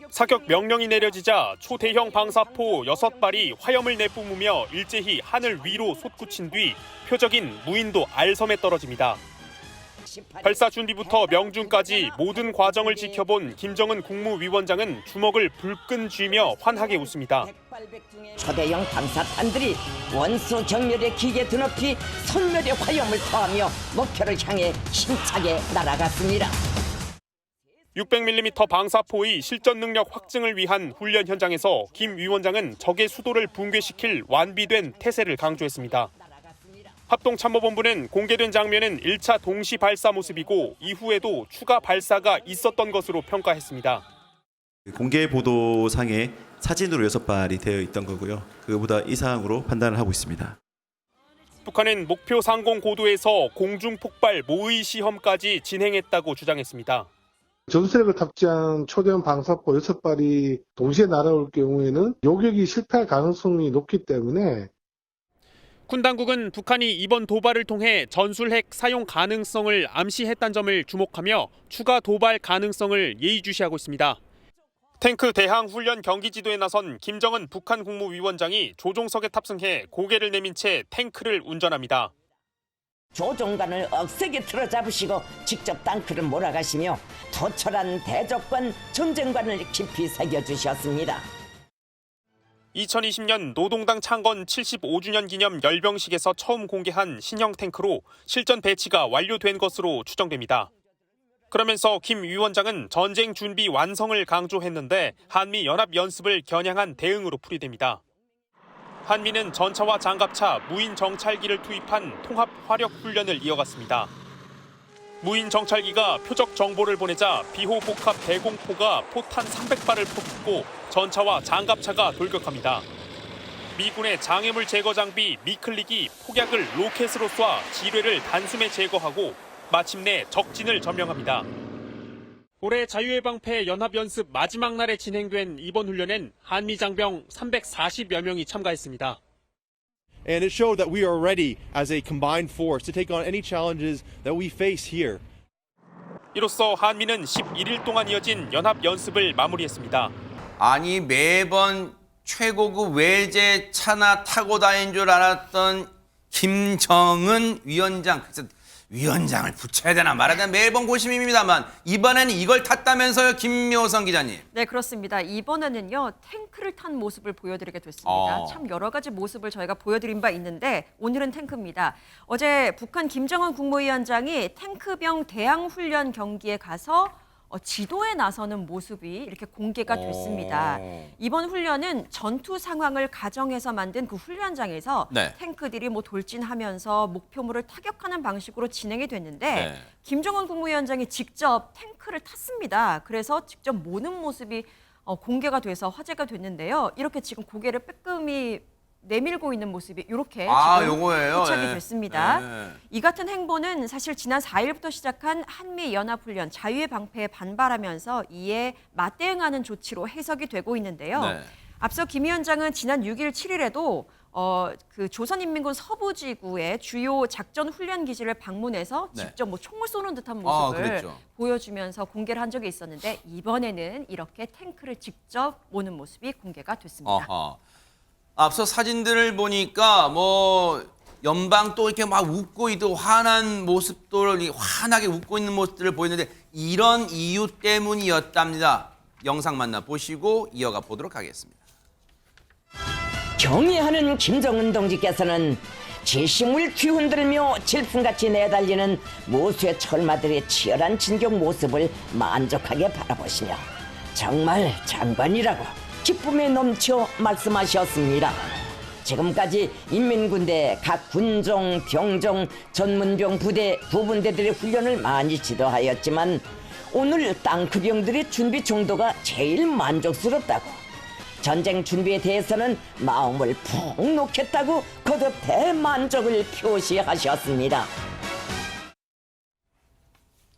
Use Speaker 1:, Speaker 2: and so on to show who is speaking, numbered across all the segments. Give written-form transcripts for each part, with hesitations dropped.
Speaker 1: 사격 명령이 내려지자 초대형 방사포 6발이 화염을 내뿜으며 일제히 하늘 위로 솟구친 뒤 표적인 무인도 알섬에 떨어집니다. 발사 준비부터 명중까지 모든 과정을 지켜본 김정은 국무위원장은 주먹을 불끈 쥐며 환하게 웃습니다.
Speaker 2: 초대형 방사탄들이 원수 경멸의 기계 드높이 선멸의 화염을 토하며 목표를 향해 힘차게 날아갔습니다.
Speaker 1: 600mm 방사포의 실전 능력 확증을 위한 훈련 현장에서 김 위원장은 적의 수도를 붕괴시킬 완비된 태세를 강조했습니다. 합동참모본부는 공개된 장면은 1차 동시 발사 모습이고 이후에도 추가 발사가 있었던 것으로 평가했습니다.
Speaker 3: 공개 보도상에 사진으로 6발이 되어 있던 거고요. 그보다 이상으로 판단을 하고 있습니다.
Speaker 1: 북한은 목표 상공 고도에서 공중 폭발 모의 시험까지 진행했다고 주장했습니다.
Speaker 4: 전술핵을 탑재한 초대형 방사포 6발이 동시에 날아올 경우에는 요격이 실패할 가능성이 높기 때문에
Speaker 1: 군 당국은 북한이 이번 도발을 통해 전술핵 사용 가능성을 암시했다는 점을 주목하며 추가 도발 가능성을 예의주시하고 있습니다. 탱크 대항 훈련 경기 지도에 나선 김정은 북한 국무위원장이 조종석에 탑승해 고개를 내민 채 탱크를 운전합니다.
Speaker 2: 조종관을 억세게 틀어잡으시고 직접 탱크를 몰아가시며 토철한 대적관 전쟁관을 깊이 새겨주셨습니다.
Speaker 1: 2020년 노동당 창건 75주년 기념 열병식에서 처음 공개한 신형 탱크로 실전 배치가 완료된 것으로 추정됩니다. 그러면서 김 위원장은 전쟁 준비 완성을 강조했는데 한미 연합 연습을 겨냥한 대응으로 풀이됩니다. 한미는 전차와 장갑차, 무인 정찰기를 투입한 통합 화력 훈련을 이어갔습니다. 무인 정찰기가 표적 정보를 보내자 비호복합 대공포가 포탄 300발을 퍼붓고 전차와 장갑차가 돌격합니다. 미군의 장애물 제거 장비 미클릭이 폭약을 로켓으로 쏴 지뢰를 단숨에 제거하고 마침내 적진을 점령합니다. 올해 자유의 방패 연합연습 마지막 날에 진행된 이번 훈련엔 한미 장병 340여 명이 참가했습니다.
Speaker 5: And it showed that we are ready as a combined force to take on any challenges that we face here.
Speaker 1: 이로써 한미는 11일 동안 이어진 연합 연습을 마무리했습니다.
Speaker 6: 아니 매번 최고급 외제차나 타고 다닌 줄 알았던 김정은 위원장. 그래서 위원장을 붙여야 되나 말아야 되나 매번 고심입니다만 이번에는 이걸 탔다면서요, 김묘성 기자님.
Speaker 7: 네, 그렇습니다. 이번에는요, 탱크를 탄 모습을 보여드리게 됐습니다. 참 여러 가지 모습을 저희가 보여드린 바 있는데 오늘은 탱크입니다. 어제 북한 김정은 국무위원장이 탱크병 대항훈련 경기에 가서 지도에 나서는 모습이 이렇게 공개가 됐습니다. 이번 훈련은 전투 상황을 가정해서 만든 그 훈련장에서
Speaker 6: 네.
Speaker 7: 탱크들이 돌진하면서 목표물을 타격하는 방식으로 진행이 됐는데 김정은 국무위원장이 직접 탱크를 탔습니다. 그래서 직접 모는 모습이 공개가 돼서 화제가 됐는데요. 이렇게 지금 고개를 빼끔히 내밀고 있는 모습이 이렇게 지금
Speaker 6: 요거예요.
Speaker 7: 포착이
Speaker 6: 네.
Speaker 7: 됐습니다.
Speaker 6: 네.
Speaker 7: 이 같은 행보는 사실 지난 4일부터 시작한 한미연합훈련 자유의 방패에 반발하면서 이에 맞대응하는 조치로 해석이 되고 있는데요.
Speaker 6: 네.
Speaker 7: 앞서 김 위원장은 지난 6일, 7일에도 그 조선인민군 서부지구의 주요 작전 훈련 기지를 방문해서
Speaker 6: 네.
Speaker 7: 직접 총을 쏘는 듯한 모습을
Speaker 6: 그랬죠.
Speaker 7: 보여주면서 공개를 한 적이 있었는데 이번에는 이렇게 탱크를 직접 모는 모습이 공개가 됐습니다.
Speaker 6: 앞서 사진들을 보니까 연방 또 이렇게 막 웃고 있고 환한 모습도 환하게 웃고 있는 모습들을 보이는데 이런 이유 때문이었답니다. 영상 만나보시고 이어가 보도록 하겠습니다.
Speaker 2: 경의하는 김정은 동지께서는 제심을 뒤흔들며 질풍같이 내달리는 모수의 철마들의 치열한 진격 모습을 만족하게 바라보시며 정말 장관이라고 기쁨에 넘쳐 말씀하셨습니다. 지금까지 인민군대 각 군종, 병종, 전문병 부대, 부분대들의 훈련을 많이 지도하였지만 오늘 탱크병들의 준비 정도가 제일 만족스럽다고 전쟁 준비에 대해서는 마음을 푹 놓겠다고 거듭 대만족을 표시하셨습니다.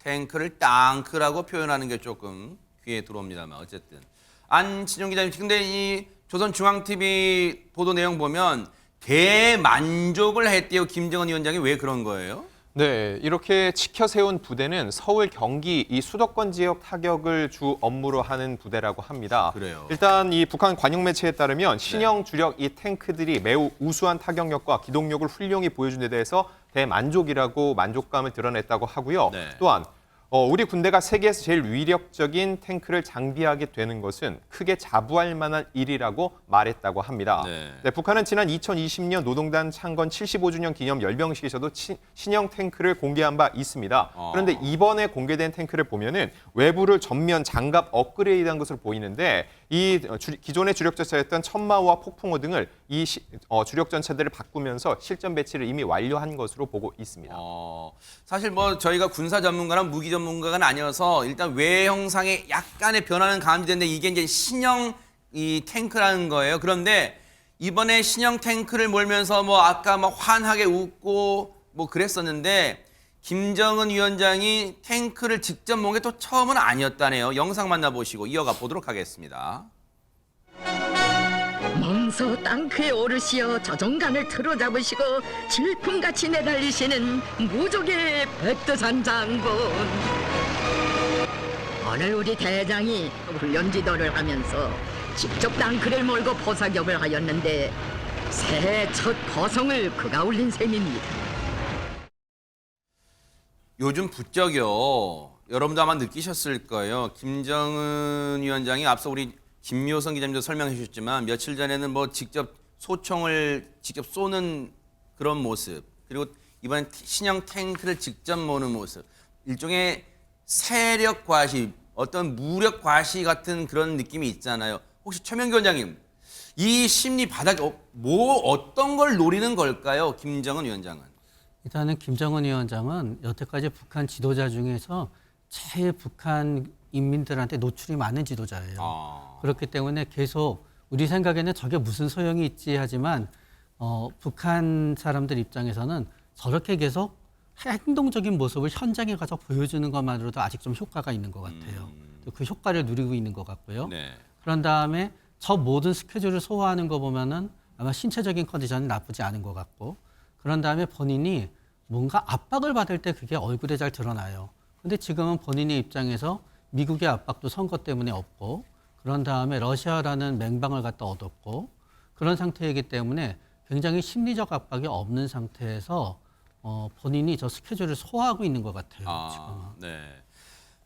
Speaker 6: 탱크를 땅크라고 표현하는 게 조금 귀에 들어옵니다만 어쨌든 안진용 기자님, 근데 이 조선중앙TV 보도 내용 보면 대만족을 했대요. 김정은 위원장이 왜 그런 거예요?
Speaker 8: 네, 이렇게 지켜 세운 부대는 서울, 경기 이 수도권 지역 타격을 주 업무로 하는 부대라고 합니다.
Speaker 6: 그래요.
Speaker 8: 일단 이 북한 관영 매체에 따르면 신형 주력 이 탱크들이 매우 우수한 타격력과 기동력을 훌륭히 보여준 데 대해서 대만족이라고 만족감을 드러냈다고 하고요.
Speaker 6: 네.
Speaker 8: 또한 우리 군대가 세계에서 제일 위력적인 탱크를 장비하게 되는 것은 크게 자부할 만한 일이라고 말했다고 합니다.
Speaker 6: 네.
Speaker 8: 북한은 지난 2020년 노동단 창건 75주년 기념 열병식에서도 신형 탱크를 공개한 바 있습니다. 그런데 이번에 공개된 탱크를 보면은 외부를 전면 장갑 업그레이드한 것으로 보이는데 이 기존의 주력 전차였던 천마호와 폭풍호 등을 이 주력 전차들을 바꾸면서 실전 배치를 이미 완료한 것으로 보고 있습니다.
Speaker 6: 사실 뭐 저희가 군사 전문가나 무기 전문가가 아니어서 일단 외형상에 약간의 변화는 감지되는데 이게 이제 신형 이 탱크라는 거예요. 그런데 이번에 신형 탱크를 몰면서 뭐 아까 막 환하게 웃고 뭐 그랬었는데 김정은 위원장이 탱크를 직접 모은 게 또 처음은 아니었다네요. 영상 만나보시고 이어가 보도록 하겠습니다.
Speaker 9: 멍서 땅크에 오르시어 저정간을 틀어잡으시고 질풍같이 내달리시는 무족의 백두산 장군. 오늘 우리 대장이 훈련 지도를 하면서 직접 땅크를 몰고 포사격을 하였는데 새해 첫 포성을 그가 올린 셈입니다.
Speaker 6: 요즘 부쩍요. 여러분도 아마 느끼셨을 거예요. 김정은 위원장이 앞서 우리 김묘성 기자님도 설명해 주셨지만 며칠 전에는 뭐 직접 소총을 직접 쏘는 그런 모습, 그리고 이번엔 신형 탱크를 직접 모는 모습, 일종의 세력 과시, 어떤 무력 과시 같은 그런 느낌이 있잖아요. 혹시 최명기 원장님, 이 심리 바닥 어떤 걸 노리는 걸까요? 김정은 위원장은.
Speaker 10: 일단은 김정은 위원장은 여태까지 북한 지도자 중에서 제일 북한 인민들한테 노출이 많은 지도자예요. 그렇기 때문에 계속 우리 생각에는 저게 무슨 소용이 있지 하지만 북한 사람들 입장에서는 저렇게 계속 행동적인 모습을 현장에 가서 보여주는 것만으로도 아직 좀 효과가 있는 것 같아요. 그 효과를 누리고 있는 것 같고요.
Speaker 6: 네.
Speaker 10: 그런 다음에 저 모든 스케줄을 소화하는 거 보면은 아마 신체적인 컨디션은 나쁘지 않은 것 같고, 그런 다음에 본인이 뭔가 압박을 받을 때 그게 얼굴에 잘 드러나요. 근데 지금은 본인의 입장에서 미국의 압박도 선거 때문에 없고, 그런 다음에 러시아라는 맹방을 갖다 얻었고, 그런 상태이기 때문에 굉장히 심리적 압박이 없는 상태에서 본인이 저 스케줄을 소화하고 있는 것 같아요. 지금은.
Speaker 6: 네.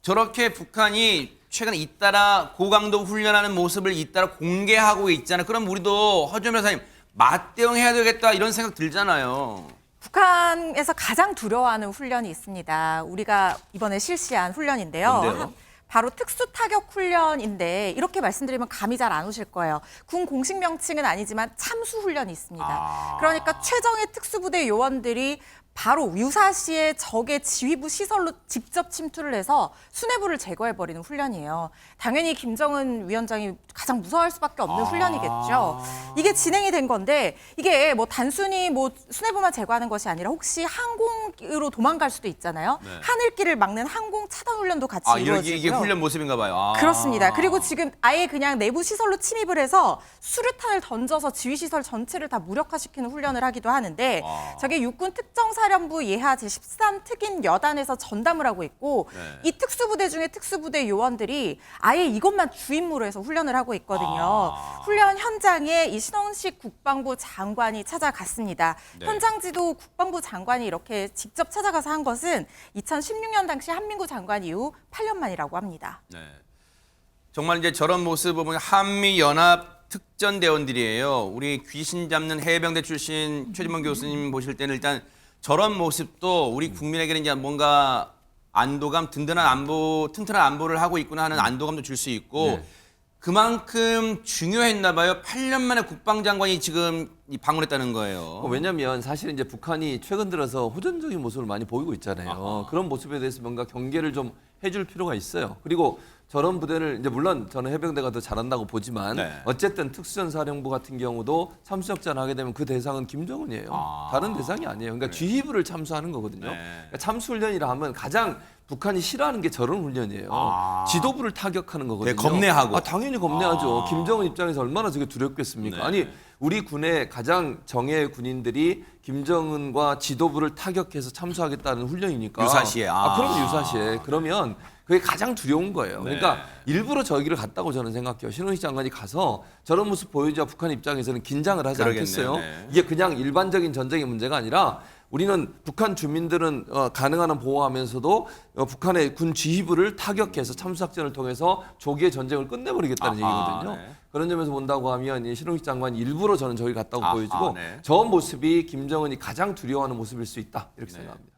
Speaker 6: 저렇게 북한이 최근에 잇따라 고강도 훈련하는 모습을 잇따라 공개하고 있잖아요. 그럼 우리도 허준 변호사님 맞대응해야 되겠다 이런 생각 들잖아요.
Speaker 11: 북한에서 가장 두려워하는 훈련이 있습니다. 우리가 이번에 실시한 훈련인데요.
Speaker 6: 뭔데요?
Speaker 11: 바로 특수타격 훈련인데 이렇게 말씀드리면 감이 잘 안 오실 거예요. 군 공식 명칭은 아니지만 참수훈련이 있습니다. 그러니까 최정예 특수부대 요원들이 바로 유사시에 적의 지휘부 시설로 직접 침투를 해서 수뇌부를 제거해버리는 훈련이에요. 당연히 김정은 위원장이 가장 무서워할 수밖에 없는 훈련이겠죠. 이게 진행이 된 건데 이게 뭐 단순히 뭐 수뇌부만 제거하는 것이 아니라 혹시 항공으로 도망갈 수도 있잖아요.
Speaker 6: 네.
Speaker 11: 하늘길을 막는 항공 차단 훈련도 같이 이루어지고요.
Speaker 6: 이게 훈련 모습인가 봐요.
Speaker 11: 그렇습니다. 그리고 지금 아예 그냥 내부 시설로 침입을 해서 수류탄을 던져서 지휘 시설 전체를 다 무력화시키는 훈련을 하기도 하는데 저게 육군 특정사령부 예하 제13 특임 여단에서 전담을 하고 있고 이 특수부대 중에 특수부대 요원들이 아예 이것만 주임무로 해서 훈련을 하고 있거든요. 훈련 현장에 이 신원식 국방부 장관이 찾아갔습니다.
Speaker 6: 네.
Speaker 11: 현장지도 국방부 장관이 이렇게 직접 찾아가서 한 것은 2016년 당시 한민구 장관 이후 8년 만이라고 합니다.
Speaker 6: 네. 정말 이제 저런 모습 보면 한미연합 특전대원들이에요. 우리 귀신 잡는 해병대 출신 최진범 교수님 보실 때는 일단 저런 모습도 우리 국민에게는 이제 뭔가 안도감, 든든한 안보, 튼튼한 안보를 하고 있구나 하는 안도감도 줄 수 있고 그만큼 중요했나 봐요. 8년 만에 국방장관이 지금 방문했다는 거예요.
Speaker 12: 왜냐하면 사실 이제 북한이 최근 들어서 호전적인 모습을 많이 보이고 있잖아요. 그런 모습에 대해서 뭔가 경계를 좀 해줄 필요가 있어요. 그리고 저런 부대를 이제 물론 저는 해병대가 더 잘한다고 보지만 어쨌든 특수전사령부 같은 경우도 참수역전을 하게 되면 그 대상은 김정은이에요. 다른 대상이 아니에요. 그러니까 지휘부를 참수하는 거거든요. 그러니까 참수훈련이라 하면 가장 북한이 싫어하는 게 저런 훈련이에요. 지도부를 타격하는 거거든요.
Speaker 6: 네, 겁내하고.
Speaker 12: 당연히 겁내하죠. 김정은 입장에서 얼마나 저게 두렵겠습니까? 아니 우리 군의 가장 정예 군인들이 김정은과 지도부를 타격해서 참수하겠다는 훈련이니까.
Speaker 6: 유사시에.
Speaker 12: 그럼 유사시에. 그러면 그게 가장 두려운 거예요. 그러니까 일부러 저기를 갔다고 저는 생각해요. 신원식 장관이 가서 저런 모습 보여줘야 북한 입장에서는 긴장을 하지 않겠어요?
Speaker 6: 네.
Speaker 12: 이게 그냥 일반적인 전쟁의 문제가 아니라 우리는 북한 주민들은 가능한 한 보호하면서도 북한의 군 지휘부를 타격해서 참수작전을 통해서 조기에 전쟁을 끝내버리겠다는 얘기거든요.
Speaker 6: 네.
Speaker 12: 그런 점에서 본다고 하면 이 신원식 장관이 일부러 저는 저기 갔다고 보여지고
Speaker 6: 네.
Speaker 12: 저 모습이 김정은이 가장 두려워하는 모습일 수 있다 이렇게 생각합니다.